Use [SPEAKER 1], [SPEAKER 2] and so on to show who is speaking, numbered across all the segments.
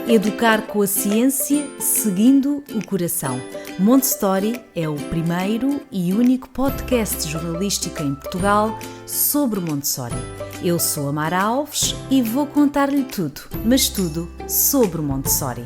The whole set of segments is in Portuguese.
[SPEAKER 1] Educar com a ciência, seguindo o coração. Montessori é o primeiro e único podcast jornalístico em Portugal sobre Montessori. Eu sou a Mara Alves e vou contar-lhe tudo, mas tudo sobre Montessori.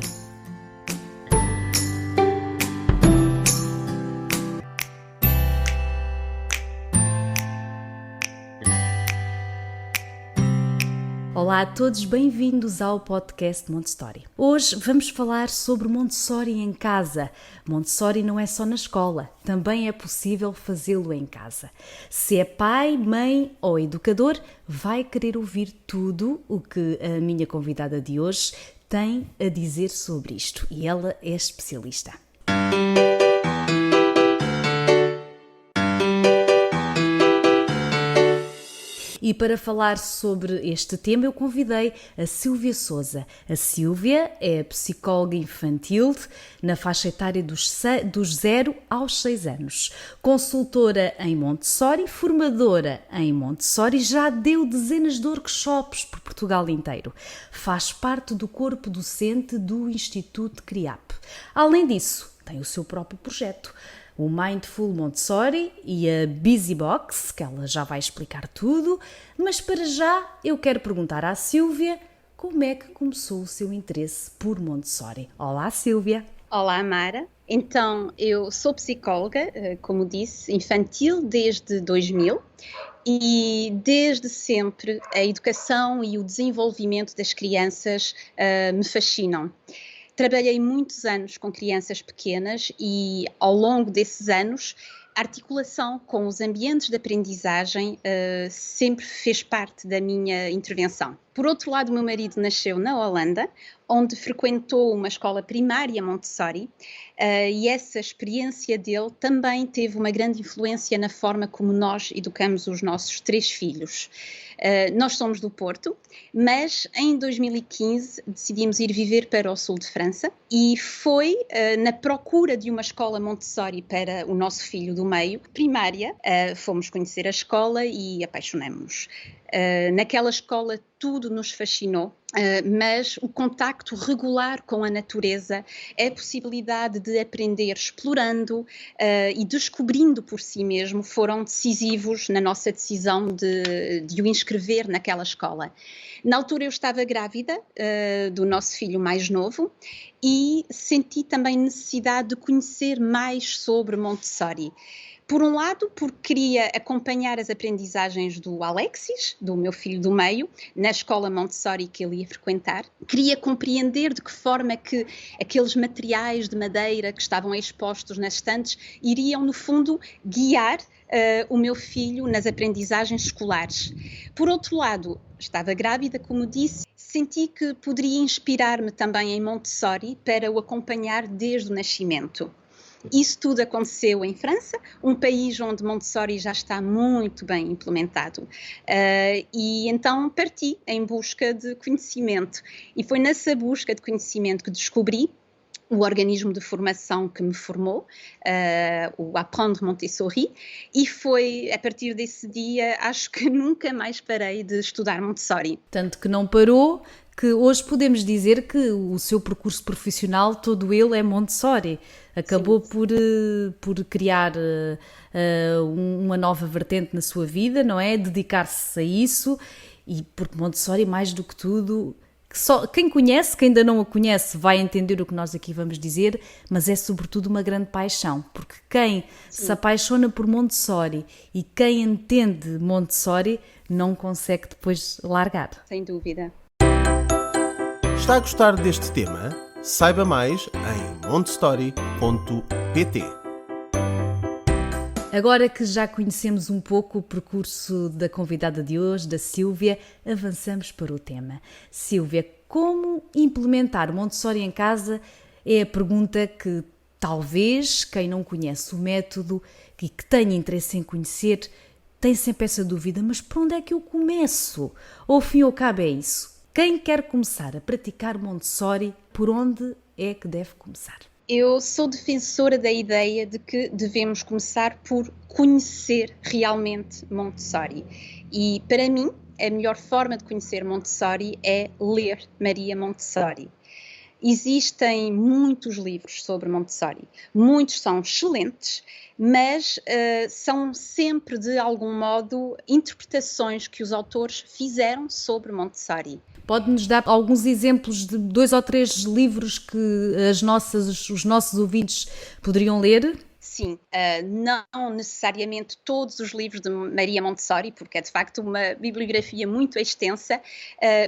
[SPEAKER 1] Olá a todos, bem-vindos ao podcast Montessori. Hoje vamos falar sobre Montessori em casa. Montessori não é só na escola, também é possível fazê-lo em casa. Se é pai, mãe ou educador, vai querer ouvir tudo o que a minha convidada de hoje tem a dizer sobre isto e ela é especialista. E para falar sobre este tema eu convidei a Sílvia Sousa. A Sílvia é psicóloga infantil na faixa etária dos 0 aos 6 anos. Consultora em Montessori, formadora em Montessori, já deu dezenas de workshops por Portugal inteiro. Faz parte do corpo docente do Instituto CRIAP. Além disso, tem o seu próprio projeto, o Mindful Montessori e a Busy Box, que ela já vai explicar tudo, mas para já eu quero perguntar à Sílvia como é que começou o seu interesse por Montessori. Olá, Sílvia.
[SPEAKER 2] Olá, Mara. Então, eu sou psicóloga, como disse, infantil desde 2000 e desde sempre a educação e o desenvolvimento das crianças me fascinam. Trabalhei muitos anos com crianças pequenas e, ao longo desses anos, a articulação com os ambientes de aprendizagem sempre fez parte da minha intervenção. Por outro lado, o meu marido nasceu na Holanda, onde frequentou uma escola primária Montessori, e essa experiência dele também teve uma grande influência na forma como nós educamos os nossos 3 filhos. Nós somos do Porto, mas em 2015 decidimos ir viver para o sul de França e foi na procura de uma escola Montessori para o nosso filho do meio, primária, fomos conhecer a escola e apaixonamo-nos. Naquela escola tudo nos fascinou, mas o contacto regular com a natureza, a possibilidade de aprender explorando e descobrindo por si mesmo foram decisivos na nossa decisão de o inscrever naquela escola. Na altura eu estava grávida do nosso filho mais novo e senti também necessidade de conhecer mais sobre Montessori. Por um lado, porque queria acompanhar as aprendizagens do Alexis, do meu filho do meio, na escola Montessori que ele ia frequentar. Queria compreender de que forma que aqueles materiais de madeira que estavam expostos nas estantes iriam, no fundo, guiar o meu filho nas aprendizagens escolares. Por outro lado, estava grávida, como disse, senti que poderia inspirar-me também em Montessori para o acompanhar desde o nascimento. Isso tudo aconteceu em França, um país onde Montessori já está muito bem implementado. E então parti em busca de conhecimento. E foi nessa busca de conhecimento que descobri o organismo de formação que me formou, o Apprendre Montessori, e foi a partir desse dia, acho que nunca mais parei de estudar Montessori.
[SPEAKER 1] Tanto que não parou, que hoje podemos dizer que o seu percurso profissional, todo ele é Montessori. Acabou por criar uma nova vertente na sua vida, não é? Dedicar-se a isso, e porque Montessori, mais do que tudo, só quem conhece, quem ainda não a conhece, vai entender o que nós aqui vamos dizer, mas é sobretudo uma grande paixão, porque quem se apaixona por Montessori e quem entende Montessori não consegue depois largar.
[SPEAKER 2] Sem dúvida.
[SPEAKER 3] Está a gostar deste tema? Saiba mais em montessori.pt.
[SPEAKER 1] Agora que já conhecemos um pouco o percurso da convidada de hoje, da Sílvia, avançamos para o tema. Sílvia, como implementar Montessori em casa é a pergunta que talvez quem não conhece o método e que tenha interesse em conhecer tem sempre essa dúvida, mas por onde é que eu começo? Ao fim e ao cabo é isso. Quem quer começar a praticar Montessori, por onde é que deve começar?
[SPEAKER 2] Eu sou defensora da ideia de que devemos começar por conhecer realmente Montessori. E, para mim, a melhor forma de conhecer Montessori é ler Maria Montessori. Existem muitos livros sobre Montessori, muitos são excelentes, mas são sempre, de algum modo, interpretações que os autores fizeram sobre Montessori.
[SPEAKER 1] Pode-nos dar alguns exemplos de 2 ou 3 livros que os nossos ouvintes poderiam ler?
[SPEAKER 2] Sim, não necessariamente todos os livros de Maria Montessori, porque é de facto uma bibliografia muito extensa,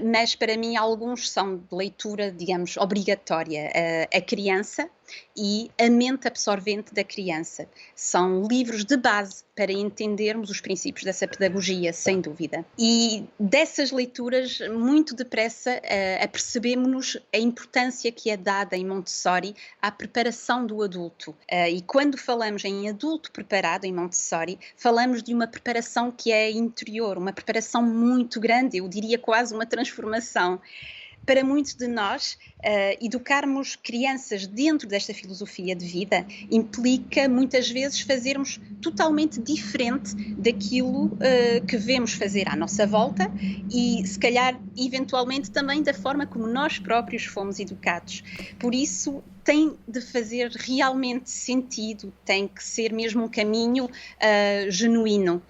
[SPEAKER 2] mas para mim alguns são de leitura, digamos, obrigatória. A Criança e A Mente Absorvente da Criança. São livros de base para entendermos os princípios dessa pedagogia, sem dúvida. E dessas leituras, muito depressa, apercebemos-nos a importância que é dada em Montessori à preparação do adulto. E quando falamos em adulto preparado em Montessori, falamos de uma preparação que é interior, uma preparação muito grande, eu diria quase uma transformação. Para muitos de nós, educarmos crianças dentro desta filosofia de vida implica muitas vezes fazermos totalmente diferente daquilo que vemos fazer à nossa volta e, se calhar, eventualmente também da forma como nós próprios fomos educados. Por isso, tem de fazer realmente sentido, tem que ser mesmo um caminho genuíno.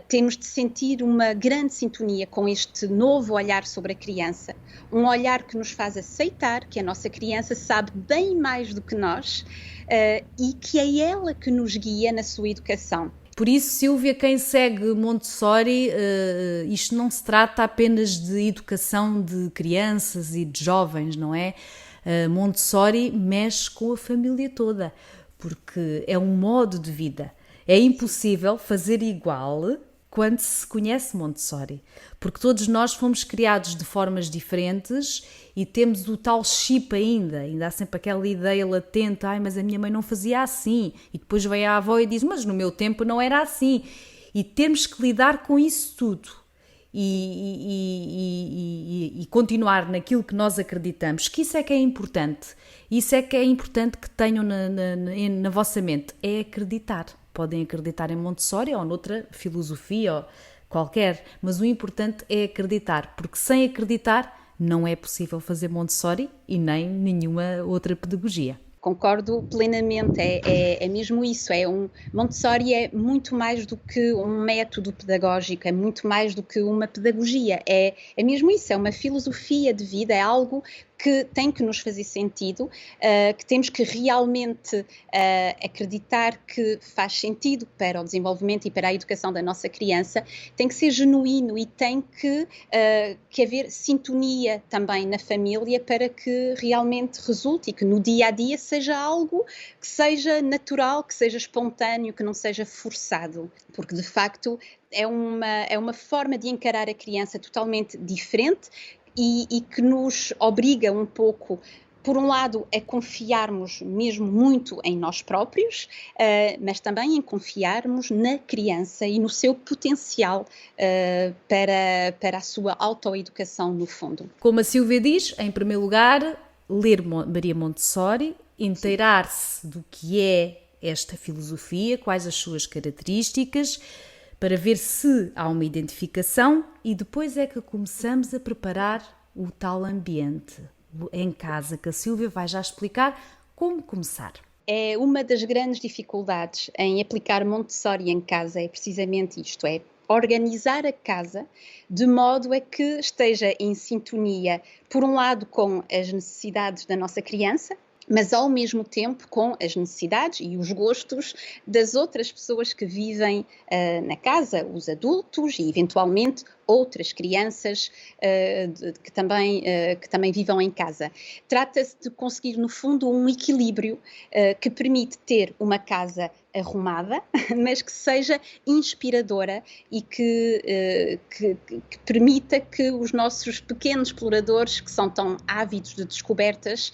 [SPEAKER 2] Temos de sentir uma grande sintonia com este novo olhar sobre a criança, um olhar que nos faz aceitar que a nossa criança sabe bem mais do que nós e que é ela que nos guia na sua educação.
[SPEAKER 1] Por isso, Sílvia, quem segue Montessori, isto não se trata apenas de educação de crianças e de jovens, não é? Montessori mexe com a família toda, porque é um modo de vida. É impossível fazer igual quando se conhece Montessori, porque todos nós fomos criados de formas diferentes e temos o tal chip ainda há sempre aquela ideia latente, mas a minha mãe não fazia assim, e depois vem a avó e diz, mas no meu tempo não era assim, e temos que lidar com isso tudo e continuar naquilo que nós acreditamos, que isso é que é importante, que tenham na vossa mente, é acreditar. Podem acreditar em Montessori ou noutra filosofia ou qualquer, mas o importante é acreditar, porque sem acreditar não é possível fazer Montessori e nem nenhuma outra pedagogia.
[SPEAKER 2] Concordo plenamente, é mesmo isso, Montessori é muito mais do que um método pedagógico, é muito mais do que uma pedagogia, é mesmo isso, é uma filosofia de vida, é algo que tem que nos fazer sentido, que temos que realmente acreditar que faz sentido para o desenvolvimento e para a educação da nossa criança, tem que ser genuíno e tem que haver sintonia também na família para que realmente resulte e que no dia a dia seja algo que seja natural, que seja espontâneo, que não seja forçado, porque de facto é uma forma de encarar a criança totalmente diferente e que nos obriga um pouco, por um lado, a confiarmos mesmo muito em nós próprios, mas também em confiarmos na criança e no seu potencial para a sua autoeducação, no fundo.
[SPEAKER 1] Como a Sílvia diz, em primeiro lugar, ler Maria Montessori, inteirar-se do que é esta filosofia, quais as suas características, para ver se há uma identificação e depois é que começamos a preparar o tal ambiente em casa, que a Sílvia vai já explicar como começar.
[SPEAKER 2] É uma das grandes dificuldades em aplicar Montessori em casa, é precisamente isto, é organizar a casa de modo a que esteja em sintonia, por um lado, com as necessidades da nossa criança, mas ao mesmo tempo com as necessidades e os gostos das outras pessoas que vivem na casa, os adultos e eventualmente outras crianças que também vivam em casa. Trata-se de conseguir, no fundo, um equilíbrio que permite ter uma casa arrumada, mas que seja inspiradora e que permita que os nossos pequenos exploradores, que são tão ávidos de descobertas,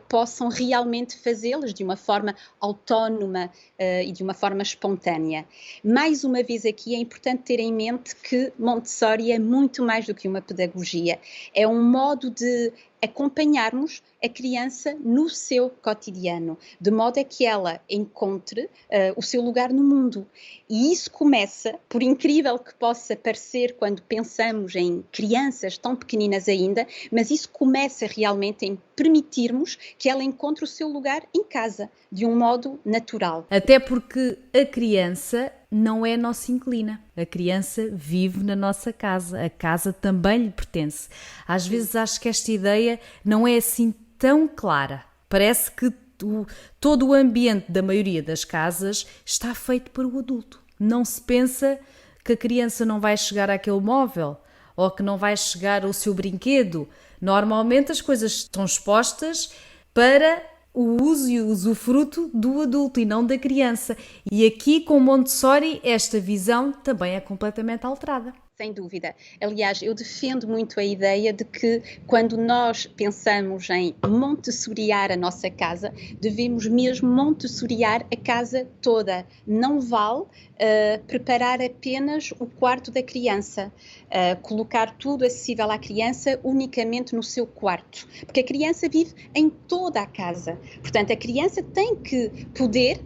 [SPEAKER 2] possam realmente fazê-las de uma forma autónoma e de uma forma espontânea. Mais uma vez aqui é importante ter em mente que Montessori é muito mais do que uma pedagogia, é um modo de acompanharmos a criança no seu cotidiano, de modo a que ela encontre o seu lugar no mundo. E isso começa, por incrível que possa parecer quando pensamos em crianças tão pequeninas ainda, mas isso começa realmente em permitirmos que ela encontre o seu lugar em casa, de um modo natural.
[SPEAKER 1] Até porque a criança não é nossa inquilina. A criança vive na nossa casa. A casa também lhe pertence. Às vezes acho que esta ideia não é assim tão clara. Parece que todo o ambiente da maioria das casas está feito para o adulto. Não se pensa que a criança não vai chegar àquele móvel ou que não vai chegar ao seu brinquedo. Normalmente as coisas estão expostas para o uso e o usufruto do adulto e não da criança. E aqui com Montessori esta visão também é completamente alterada.
[SPEAKER 2] Sem dúvida. Aliás, eu defendo muito a ideia de que quando nós pensamos em montessoriar a nossa casa, devemos mesmo montessoriar a casa toda. Não vale preparar apenas o quarto da criança, colocar tudo acessível à criança unicamente no seu quarto, porque a criança vive em toda a casa. Portanto, a criança tem que poder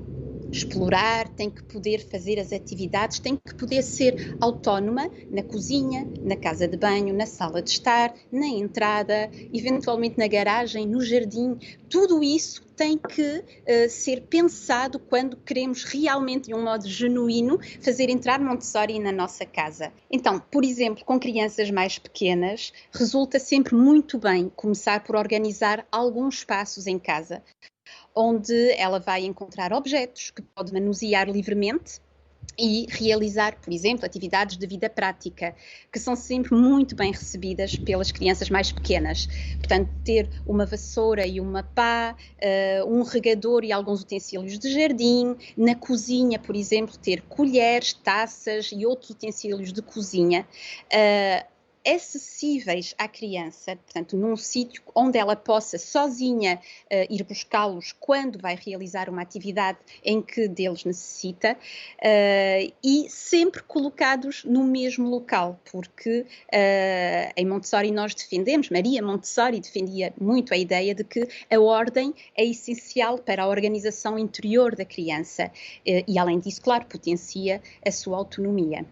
[SPEAKER 2] explorar, tem que poder fazer as atividades, tem que poder ser autónoma na cozinha, na casa de banho, na sala de estar, na entrada, eventualmente na garagem, no jardim. Tudo isso tem que ser pensado quando queremos realmente, de um modo genuíno, fazer entrar Montessori na nossa casa. Então, por exemplo, com crianças mais pequenas, resulta sempre muito bem começar por organizar alguns espaços em casa, onde ela vai encontrar objetos que pode manusear livremente e realizar, por exemplo, atividades de vida prática, que são sempre muito bem recebidas pelas crianças mais pequenas. Portanto, ter uma vassoura e uma pá, um regador e alguns utensílios de jardim. Na cozinha, por exemplo, ter colheres, taças e outros utensílios de cozinha, acessíveis à criança, portanto, num sítio onde ela possa sozinha ir buscá-los quando vai realizar uma atividade em que deles necessita, e sempre colocados no mesmo local, porque em Montessori nós defendemos, Maria Montessori defendia muito a ideia de que a ordem é essencial para a organização interior da criança e, além disso, claro, potencia a sua autonomia.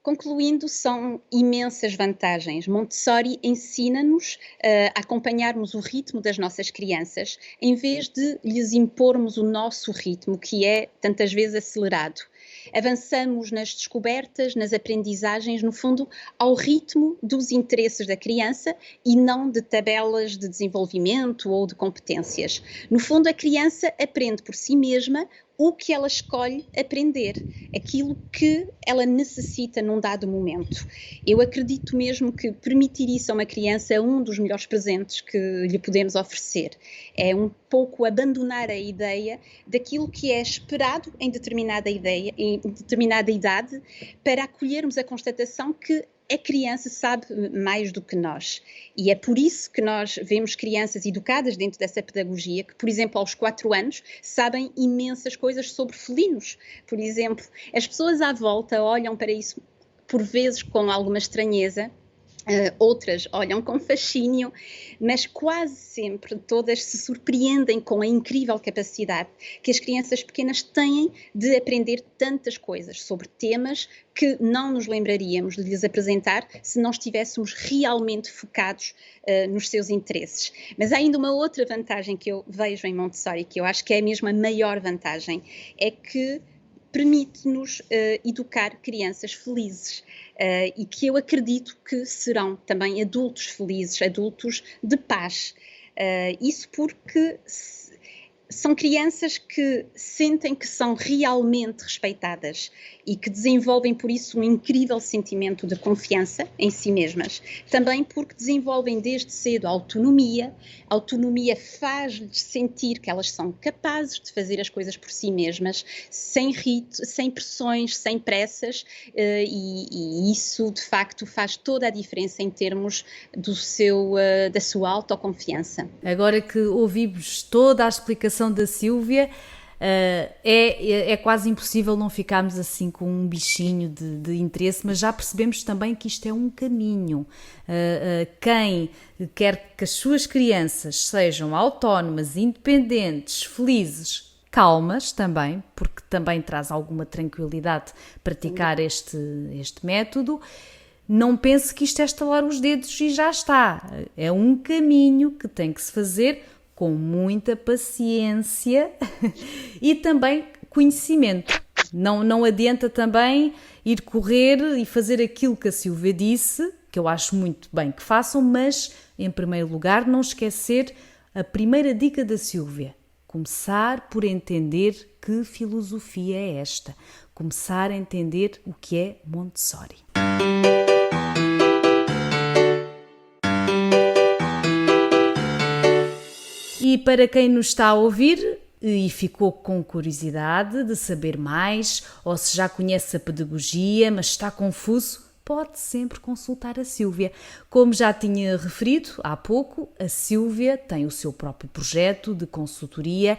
[SPEAKER 2] Concluindo, são imensas vantagens. Montessori ensina-nos a acompanharmos o ritmo das nossas crianças, em vez de lhes impormos o nosso ritmo, que é tantas vezes acelerado. Avançamos nas descobertas, nas aprendizagens, no fundo, ao ritmo dos interesses da criança e não de tabelas de desenvolvimento ou de competências. No fundo, a criança aprende por si mesma o que ela escolhe aprender, aquilo que ela necessita num dado momento. Eu acredito mesmo que permitir isso a uma criança é um dos melhores presentes que lhe podemos oferecer. É um pouco abandonar a ideia daquilo que é esperado em determinada idade, para acolhermos a constatação que a criança sabe mais do que nós. E é por isso que nós vemos crianças educadas dentro dessa pedagogia que, por exemplo, aos 4 anos, sabem imensas coisas sobre felinos. Por exemplo, as pessoas à volta olham para isso, por vezes, com alguma estranheza. Outras olham com fascínio, mas quase sempre todas se surpreendem com a incrível capacidade que as crianças pequenas têm de aprender tantas coisas sobre temas que não nos lembraríamos de lhes apresentar se não estivéssemos realmente focados nos seus interesses. Mas há ainda uma outra vantagem que eu vejo em Montessori, que eu acho que é mesmo a maior vantagem, é que permite-nos educar crianças felizes e que eu acredito que serão também adultos felizes, adultos de paz. Isso porque são crianças que sentem que são realmente respeitadas e que desenvolvem por isso um incrível sentimento de confiança em si mesmas. Também porque desenvolvem desde cedo a autonomia. A autonomia faz-lhes sentir que elas são capazes de fazer as coisas por si mesmas, sem ritmo, sem pressões, sem pressas, e isso de facto faz toda a diferença em termos da sua autoconfiança.
[SPEAKER 1] Agora que ouvimos toda a explicação da Sílvia, é quase impossível não ficarmos assim com um bichinho de interesse, mas já percebemos também que isto é um caminho. Quem quer que as suas crianças sejam autónomas, independentes, felizes, calmas também, porque também traz alguma tranquilidade praticar este método, não pense que isto é estalar os dedos e já está. É um caminho que tem que se fazer com muita paciência e também conhecimento. Não adianta também ir correr e fazer aquilo que a Sílvia disse, que eu acho muito bem que façam, mas, em primeiro lugar, não esquecer a primeira dica da Sílvia. Começar por entender que filosofia é esta. Começar a entender o que é Montessori. E para quem nos está a ouvir e ficou com curiosidade de saber mais, ou se já conhece a pedagogia, mas está confuso, pode sempre consultar a Sílvia. Como já tinha referido há pouco, a Sílvia tem o seu próprio projeto de consultoria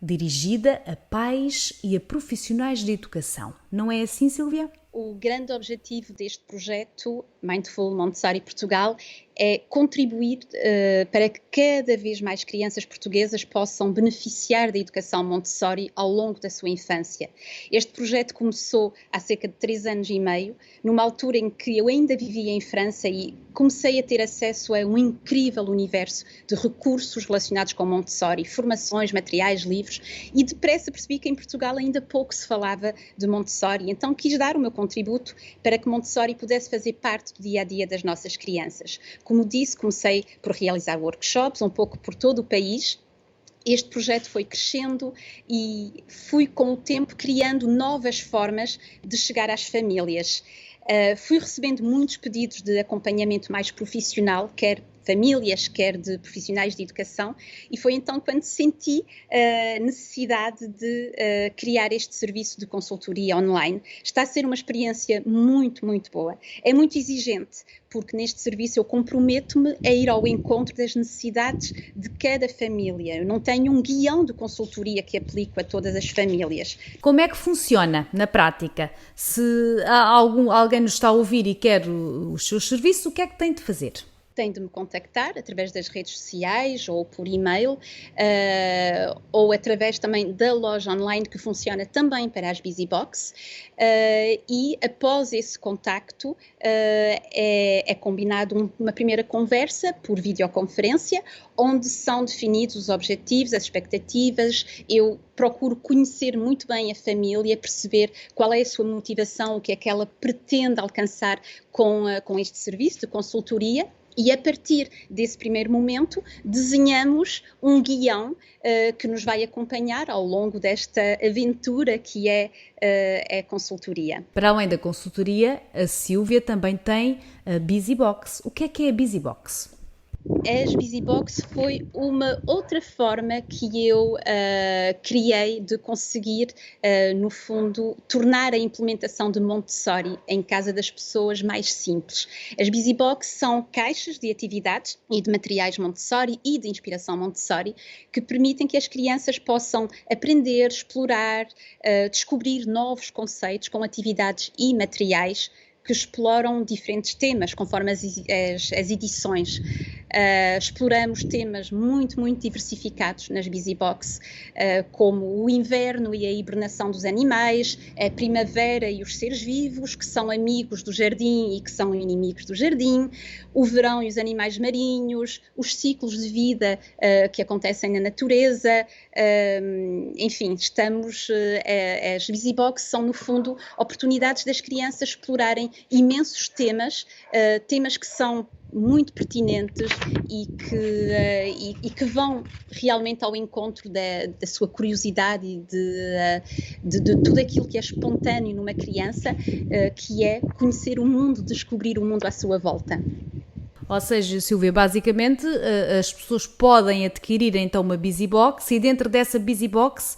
[SPEAKER 1] dirigida a pais e a profissionais de educação. Não é assim, Sílvia?
[SPEAKER 2] O grande objetivo deste projeto, Mindful Montessori Portugal, é contribuir para que cada vez mais crianças portuguesas possam beneficiar da educação Montessori ao longo da sua infância. Este projeto começou há cerca de 3 anos e meio, numa altura em que eu ainda vivia em França e comecei a ter acesso a um incrível universo de recursos relacionados com Montessori, formações, materiais, livros, e depressa percebi que em Portugal ainda pouco se falava de Montessori, então quis dar o meu contributo para que Montessori pudesse fazer parte do dia-a-dia das nossas crianças. Como disse, comecei por realizar workshops um pouco por todo o país. Este projeto foi crescendo e fui com o tempo criando novas formas de chegar às famílias. Fui recebendo muitos pedidos de acompanhamento mais profissional, quer famílias, quer de profissionais de educação, e foi então quando senti a necessidade de criar este serviço de consultoria online. Está a ser uma experiência muito, muito boa. É muito exigente, porque neste serviço eu comprometo-me a ir ao encontro das necessidades de cada família. Eu não tenho um guião de consultoria que aplico a todas as famílias.
[SPEAKER 1] Como é que funciona na prática? Se alguém nos está a ouvir e quer os seus serviços, o que é que tem de fazer?
[SPEAKER 2] Tem de me contactar através das redes sociais ou por e-mail ou através também da loja online que funciona também para as BusyBox e após esse contacto é combinado uma primeira conversa por videoconferência onde são definidos os objetivos, as expectativas. Eu procuro conhecer muito bem a família, perceber qual é a sua motivação, o que é que ela pretende alcançar com este serviço de consultoria. E a partir desse primeiro momento desenhamos um guião que nos vai acompanhar ao longo desta aventura que é a consultoria.
[SPEAKER 1] Para além da consultoria, a Sílvia também tem a BusyBox. O que é a BusyBox?
[SPEAKER 2] As BusyBox foi uma outra forma que eu criei de conseguir, no fundo, tornar a implementação de Montessori em casa das pessoas mais simples. As BusyBox são caixas de atividades e de materiais Montessori e de inspiração Montessori que permitem que as crianças possam aprender, explorar, descobrir novos conceitos com atividades e materiais que exploram diferentes temas, conforme as edições. Exploramos temas muito, muito diversificados nas BusyBox, como o inverno e a hibernação dos animais, a primavera e os seres vivos, que são amigos do jardim e que são inimigos do jardim, o verão e os animais marinhos, os ciclos de vida que acontecem na natureza, enfim, as BusyBox são, no fundo, oportunidades das crianças explorarem imensos temas, temas que são muito pertinentes e que vão realmente ao encontro da sua curiosidade e de tudo aquilo que é espontâneo numa criança, que é conhecer o mundo, descobrir o mundo à sua volta.
[SPEAKER 1] Ou seja, Sílvia, basicamente as pessoas podem adquirir então uma BusyBox e dentro dessa BusyBox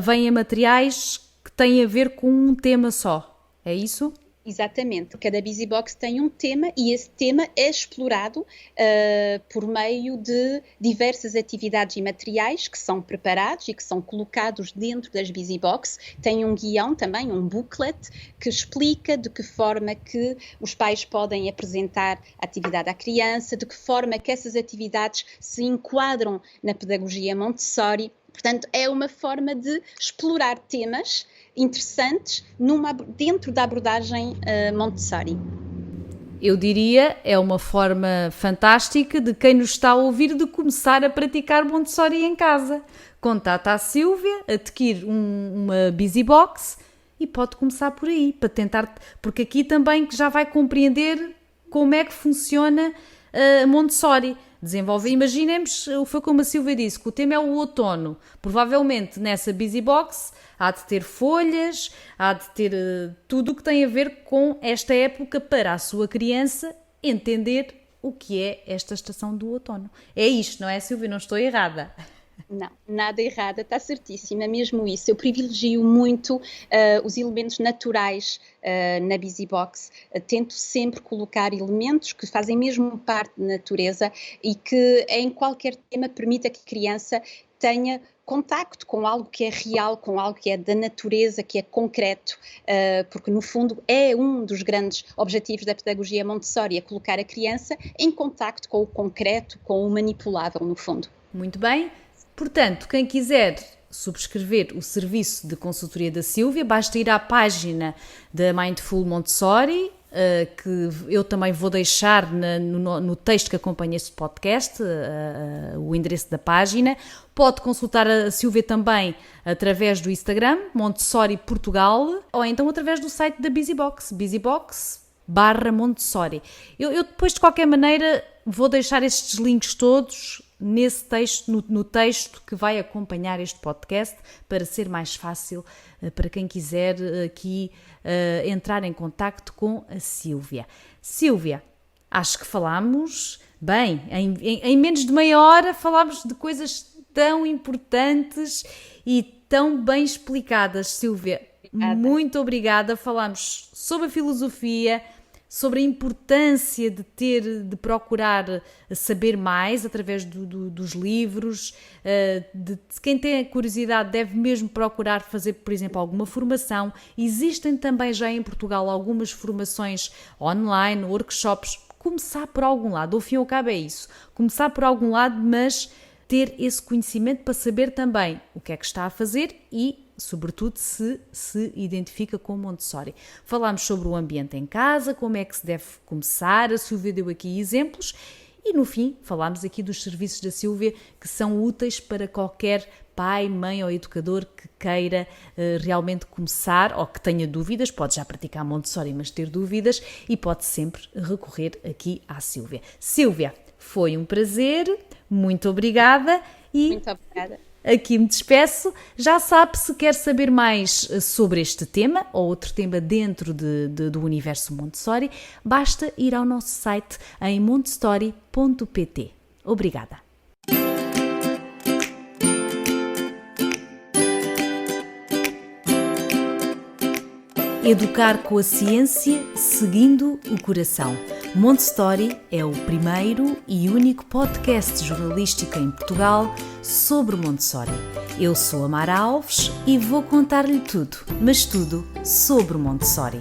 [SPEAKER 1] vêm materiais que têm a ver com um tema só, é isso?
[SPEAKER 2] Exatamente, cada Busy Box tem um tema e esse tema é explorado por meio de diversas atividades e materiais que são preparados e que são colocados dentro das Busy Box. Tem um guião também, um booklet, que explica de que forma que os pais podem apresentar a atividade à criança, de que forma que essas atividades se enquadram na pedagogia Montessori. Portanto, é uma forma de explorar temas interessantes dentro da abordagem Montessori.
[SPEAKER 1] Eu diria, é uma forma fantástica de quem nos está a ouvir de começar a praticar Montessori em casa. Contata a Sílvia, adquire uma Busy Box e pode começar por aí, para tentar, porque aqui também já vai compreender como é que funciona Montessori. Imaginemos, foi como a Sílvia disse, que o tema é o outono. Provavelmente nessa Busy Box há de ter folhas, há de ter tudo o que tem a ver com esta época para a sua criança entender o que é esta estação do outono. É isto, não é, Sílvia? Não estou errada.
[SPEAKER 2] Não, nada errada, está certíssima, mesmo isso. Eu privilegio muito os elementos naturais na Busy Box. Tento sempre colocar elementos que fazem mesmo parte da natureza e que em qualquer tema permita que a criança tenha contacto com algo que é real, com algo que é da natureza, que é concreto, porque no fundo é um dos grandes objetivos da pedagogia Montessori, é colocar a criança em contacto com o concreto, com o manipulável, no fundo.
[SPEAKER 1] Muito bem. Portanto, quem quiser subscrever o serviço de consultoria da Sílvia, basta ir à página da Mindful Montessori, que eu também vou deixar no texto que acompanha este podcast, o endereço da página. Pode consultar a Sílvia também através do Instagram, Montessori Portugal, ou então através do site da Busy Box, busybox.com/Montessori. Eu depois, de qualquer maneira, vou deixar estes links todos nesse texto, no texto que vai acompanhar este podcast, para ser mais fácil para quem quiser aqui entrar em contacto com a Sílvia. Sílvia, acho que falámos bem, em menos de meia hora falámos de coisas tão importantes e tão bem explicadas, Sílvia. Obrigada. Muito obrigada. Falámos sobre a filosofia, sobre a importância de procurar saber mais através dos livros, de quem tem a curiosidade deve mesmo procurar fazer, por exemplo, alguma formação. Existem também já em Portugal algumas formações online, workshops. Começar por algum lado, ao fim e ao cabo é isso, começar por algum lado, mas ter esse conhecimento para saber também o que é que está a fazer e sobretudo se identifica com Montessori. Falámos sobre o ambiente em casa, como é que se deve começar, a Sílvia deu aqui exemplos e no fim falámos aqui dos serviços da Sílvia que são úteis para qualquer pai, mãe ou educador que queira realmente começar ou que tenha dúvidas, pode já praticar Montessori mas ter dúvidas e pode sempre recorrer aqui à Sílvia. Sílvia, foi um prazer, muito obrigada e...
[SPEAKER 2] Muito obrigada.
[SPEAKER 1] Aqui me despeço. Já sabe, se quer saber mais sobre este tema ou outro tema dentro do universo Montessori, basta ir ao nosso site em montessori.pt. Obrigada. Educar com a ciência, seguindo o coração. Montessori é o primeiro e único podcast jornalístico em Portugal sobre Montessori. Eu sou a Mara Alves e vou contar-lhe tudo, mas tudo sobre Montessori.